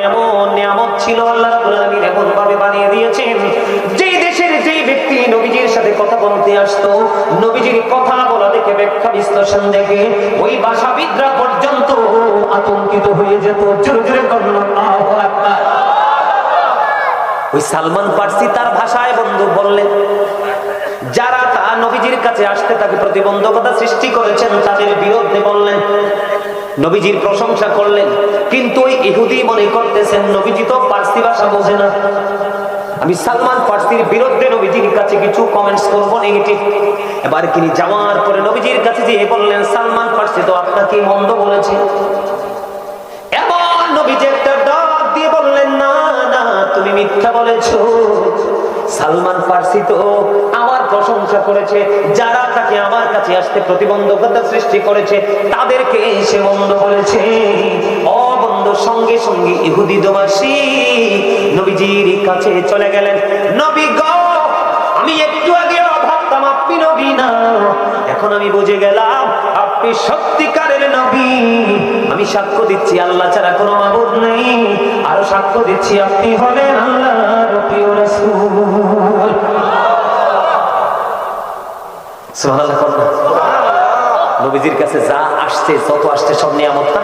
এমন নিয়ামত ছিল আল্লাহ রাব্বুল আলামিন এমন ভাবে বানিয়ে দিয়েছেন, যেই দেশের যেই ব্যক্তি নবীজির সাথে কথা বলতে আসতো, নবীজির কথা বলা দেখে, ব্যাখ্যা বিশ্লেষণ দেখে ওই ভাষাবিদরা পর্যন্ত আতঙ্কিত হয়ে যেত। জোরে জোরে বলুন আল্লাহু আকবার। ওই সালমান ফার্সি তার ভাষায় বন্ধু বললেন, যারা তা নবীজির কাছে আসতে তাকে প্রতিবন্ধকতা সৃষ্টি করেছেন তাদের বিরুদ্ধে বললেন, নবীজির প্রশংসা করলেন। কিন্তু ওই ইহুদি মনে করতেছেন নবীজি তো ফার্সি ভাষা বোঝে না, আমি সালমান ফার্সির বিরুদ্ধে নবীজির কাছে কিছু কমেন্টস করব নেগেটিভ। এবার তিনি যাওয়ার পরে নবীজির কাছে যেয়ে বললেন, সালমান ফার্সি তো আপনাকে মন্দ বলেছে। এবার নবীজি একটা ডাক দিয়ে বললেন, না না, তুমি মিথ্যা বলেছো। সালমান ফার্সি তো আমার প্রশংসা করেছে, যারা তাকে আমার কাছে আসতে প্রতিবন্ধকতা সৃষ্টি করেছে তাদেরকে সে মন্দ বলেছে। ও বন্ধু, সঙ্গে সঙ্গে ইহুদি দোভাষী নবীজির কাছে চলে গেলেন। নবী গো, আমি একটু আগে ভাবতাম আপনি নবী না, এখন আমি বুঝে গেলাম আপনি সত্যিকারের নবী। আমি সাক্ষ্য দিচ্ছি আল্লাহ ছাড়া কোনো মাবুদ নেই, আর সাক্ষ্য দিচ্ছি আপনি হলেন আল্লাহর প্রিয় রাসূল। সুবহানাল্লাহ। নবীজির কাছে যা আসছে, যত আসছে সব নিয়ামত না।